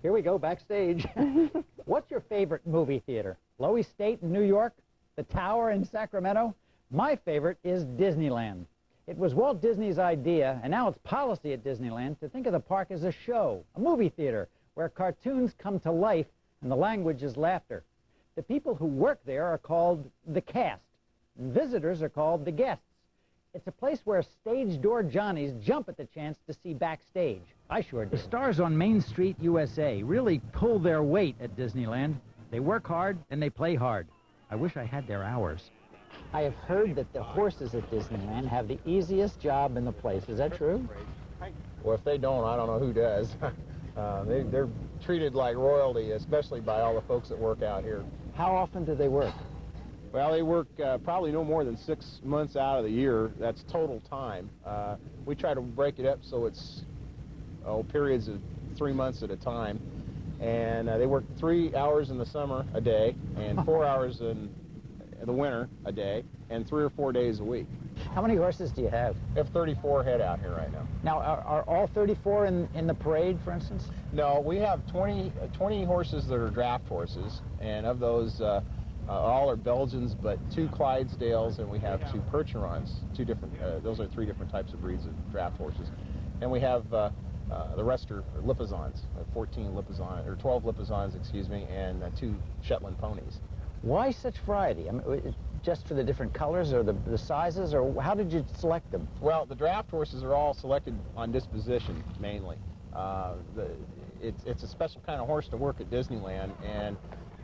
Here we go, backstage. What's your favorite movie theater? Loewy State in New York? The Tower in Sacramento? My favorite is Disneyland. It was Walt Disney's idea, and now it's policy at Disneyland, to think of the park as a show, a movie theater, where cartoons come to life and the language is laughter. The people who work there are called the cast, and visitors are called the guests. It's a place where stage door Johnnies jump at the chance to see backstage. I sure did. The stars on Main Street, USA, really pull their weight at Disneyland. They work hard and they play hard. I wish I had their hours. I have heard that the horses at Disneyland have the easiest job in the place. Is that true? Well, if they don't, I don't know who does. They're treated like royalty, especially by all the folks that work out here. How often do they work? Well, they work probably no more than 6 months out of the year. That's total time. We try to break it up so it's periods of 3 months at a time. And they work 3 hours in the summer a day and 4 hours in the winter a day and 3 or 4 days a week. How many horses do you have? We have 34 head out here right now. Now, are all 34 in the parade, for instance? No, we have 20 horses that are draft horses, and of those, all are Belgians, but 2 Clydesdales, and we have 2 Percherons. Those are 3 different types of breeds of draft horses. And we have the rest are Lipizzans, 14 Lipizzans, or 12 Lipizzans, excuse me, and 2 Shetland ponies. Why such variety? I mean, just for the different colors or the sizes, or how did you select them? Well, the draft horses are all selected on disposition, mainly. It's a special kind of horse to work at Disneyland, and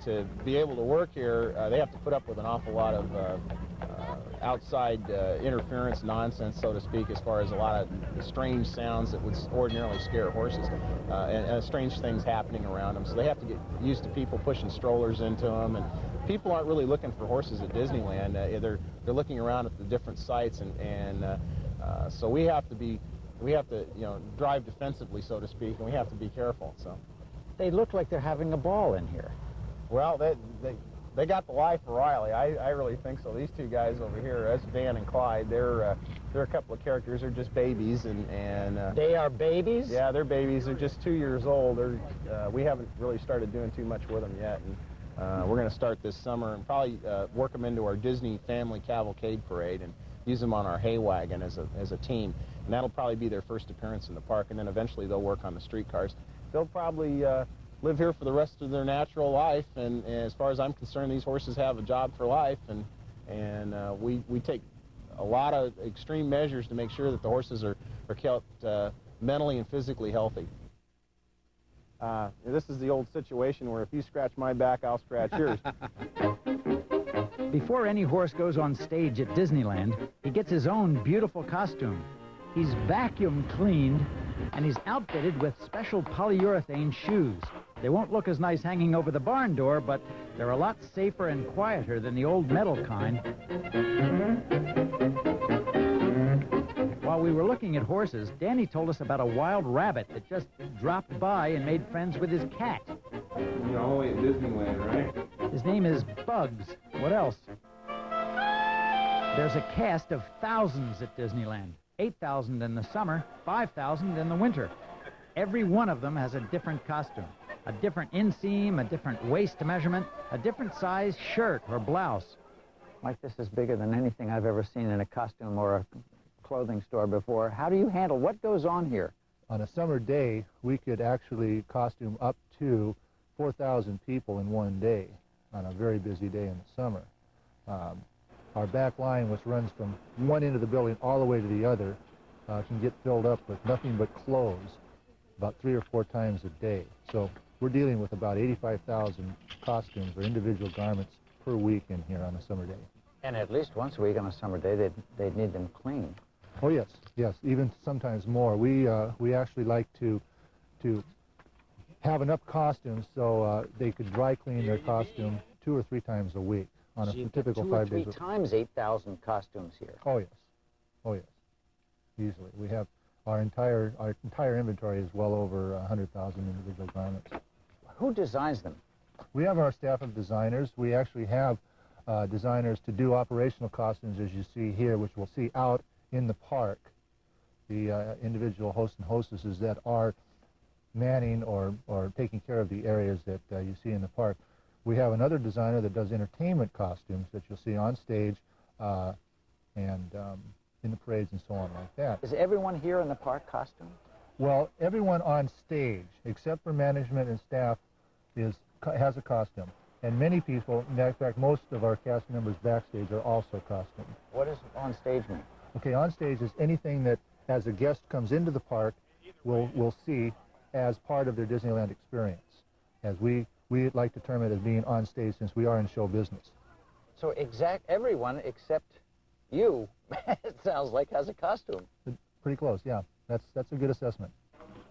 to be able to work here, they have to put up with an awful lot of outside interference nonsense, so to speak, as far as a lot of strange sounds that would ordinarily scare horses, and strange things happening around them. So they have to get used to people pushing strollers into them, and people aren't really looking for horses at Disneyland. They're looking around at the different sites, and so we have to drive defensively, so to speak, and we have to be careful. So they look like they're having a ball in here. Well, they got the life of Riley. I really think so. These 2 guys over here, that's Van and Clyde. They're a couple of characters. They're just babies, and they are babies. Yeah, they're babies. They're just 2 years old. We haven't really started doing too much with them yet, and we're going to start this summer and probably work them into our Disney Family Cavalcade Parade and use them on our hay wagon as a team. And that'll probably be their first appearance in the park, and then eventually they'll work on the streetcars. They'll probably live here for the rest of their natural life, and as far as I'm concerned, these horses have a job for life, and we take a lot of extreme measures to make sure that the horses are kept mentally and physically healthy. This is the old situation where if you scratch my back, I'll scratch yours. Before any horse goes on stage at Disneyland, he gets his own beautiful costume. He's vacuum cleaned, and he's outfitted with special polyurethane shoes. They won't look as nice hanging over the barn door, but they're a lot safer and quieter than the old metal kind. While we were looking at horses, Danny told us about a wild rabbit that just dropped by and made friends with his cat. You're only at Disneyland, right? His name is Bugs. What else? There's a cast of thousands at Disneyland. 8,000 in the summer, 5,000 in the winter. Every one of them has a different costume, a different inseam, a different waist measurement, a different size shirt or blouse. Mike, this is bigger than anything I've ever seen in a costume or a clothing store before. How do you handle what goes on here? On a summer day, we could actually costume up to 4,000 people in one day on a very busy day in the summer. Our back line, which runs from one end of the building all the way to the other, can get filled up with nothing but clothes about 3 or 4 times a day. So we're dealing with about 85,000 costumes or individual garments per week in here on a summer day. And at least once a week on a summer day, they'd need them clean. Oh yes, yes, even sometimes more. We actually like to have enough costumes so they could dry clean their costume 2 or 3 times a week on a typical 5 days. 2 or 3 times 8,000 costumes here. Oh yes, oh yes, easily. We have our entire inventory is well over 100,000 individual garments. Who designs them? We have our staff of designers. We actually have designers to do operational costumes, as you see here, which we'll see out in the park. The individual hosts and hostesses that are manning or taking care of the areas that you see in the park. We have another designer that does entertainment costumes that you'll see on stage and in the parades and so on like that. Is everyone here in the park costumed? Well, everyone on stage, except for management and staff, has a costume. And many people, in fact, most of our cast members backstage are also costumed. What does on stage mean? Okay, on stage is anything that, as a guest comes into the park, will see as part of their Disneyland experience. As we like to term it as being on stage, since we are in show business. So everyone except you, it sounds like, has a costume. Pretty close, yeah. That's a good assessment.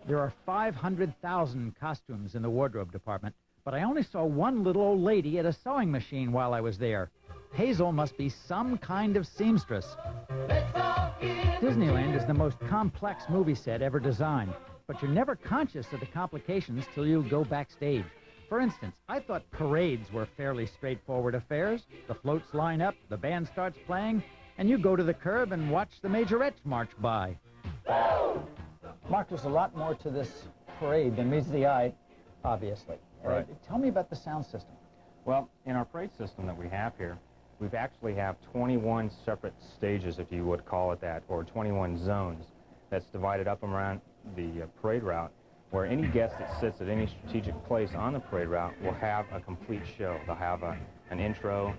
There are 500,000 costumes in the wardrobe department, but I only saw one little old lady at a sewing machine while I was there. Hazel must be some kind of seamstress. Disneyland is the most complex movie set ever designed, but you're never conscious of the complications till you go backstage. For instance, I thought parades were fairly straightforward affairs. The floats line up, the band starts playing, and you go to the curb and watch the majorettes march by. Mark, there's a lot more to this parade than meets the eye, obviously. Right. Tell me about the sound system. Well, in our parade system that we have here, we actually have 21 separate stages, if you would call it that, or 21 zones that's divided up around the parade route, where any guest that sits at any strategic place on the parade route will have a complete show. They'll have an intro,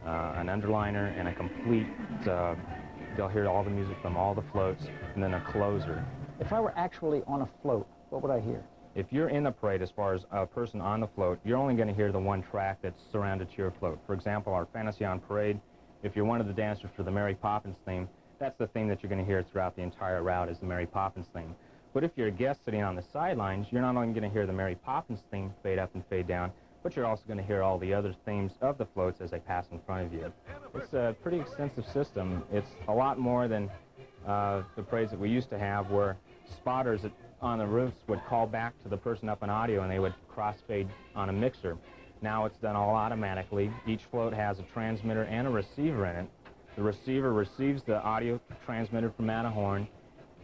an underliner, and a complete, they'll hear all the music from all the floats, and then a closer. If I were actually on a float, what would I hear? If you're in the parade, as far as a person on the float, you're only going to hear the one track that's surrounded to your float. For example, our Fantasy on Parade, if you're one of the dancers for the Mary Poppins theme, that's the theme that you're going to hear throughout the entire route is the Mary Poppins theme. But if you're a guest sitting on the sidelines, you're not only going to hear the Mary Poppins theme fade up and fade down, but you're also going to hear all the other themes of the floats as they pass in front of you. It's a pretty extensive system. It's a lot more than the parades that we used to have, where spotters on the roofs would call back to the person up in audio and they would crossfade on a mixer. Now it's done all automatically. Each float has a transmitter and a receiver in it. The receiver receives the audio transmitted from Matterhorn,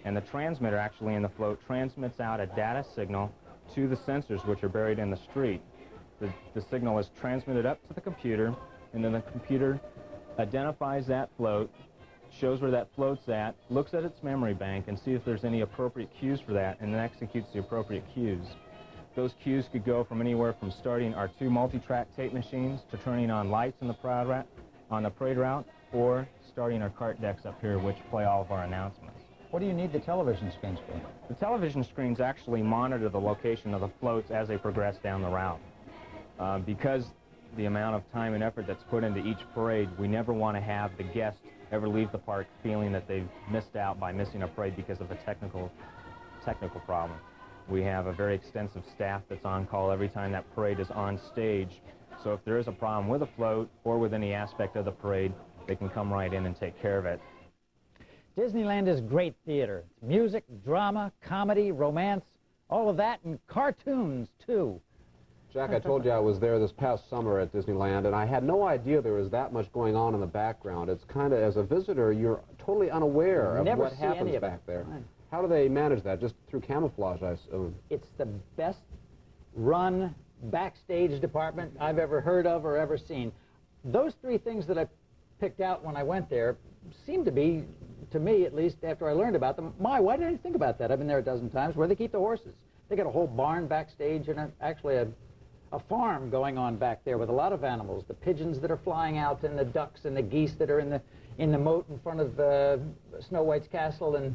and the transmitter actually in the float transmits out a data signal to the sensors which are buried in the street. The signal is transmitted up to the computer, and then the computer identifies that float, shows where that float's at, looks at its memory bank and see if there's any appropriate cues for that, and then executes the appropriate cues. Those cues could go from anywhere from starting our 2 multi-track tape machines to turning on lights in the parade route, or starting our cart decks up here, which play all of our announcements. What do you need the television screens for? The television screens actually monitor the location of the floats as they progress down the route. Because the amount of time and effort that's put into each parade, we never want to have the guests ever leave the park feeling that they've missed out by missing a parade because of a technical problem. We have a very extensive staff that's on call every time that parade is on stage. So if there is a problem with a float or with any aspect of the parade, they can come right in and take care of it. Disneyland is great theater. It's music, drama, comedy, romance, all of that, and cartoons, too. Jack, I told you I was there this past summer at Disneyland, and I had no idea there was that much going on in the background. It's kind of, as a visitor, you're totally unaware of what happens back there. How do they manage that? Just through camouflage, I assume. It's the best run backstage department I've ever heard of or ever seen. Those 3 things that I picked out when I went there seem to be, to me at least, after I learned about them, why didn't I think about that? I've been there a dozen times. Where they keep the horses. They got a whole barn backstage and actually a farm going on back there with a lot of animals. The pigeons that are flying out, and the ducks and the geese that are in the moat in front of Snow White's castle. And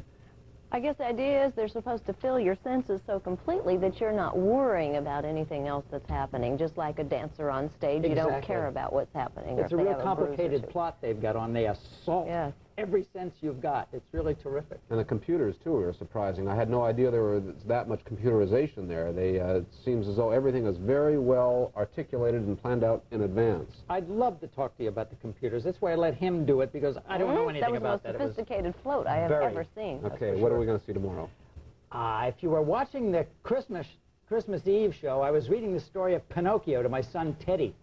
I guess the idea is they're supposed to fill your senses so completely that you're not worrying about anything else that's happening. Just like a dancer on stage, you don't care about what's happening. It's a real complicated plot they've got on. They assault every sense you've got. It's really terrific. And the computers, too, are surprising. I had no idea there was that much computerization there. It seems as though everything is very well articulated and planned out in advance. I'd love to talk to you about the computers. That's why I let him do it, because I don't know anything about that. That was the most sophisticated float I have ever seen. Okay, what are we going to see tomorrow? If you were watching the Christmas Eve show, I was reading the story of Pinocchio to my son Teddy.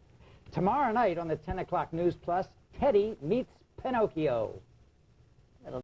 Tomorrow night on the 10 o'clock News Plus, Teddy meets Pinocchio.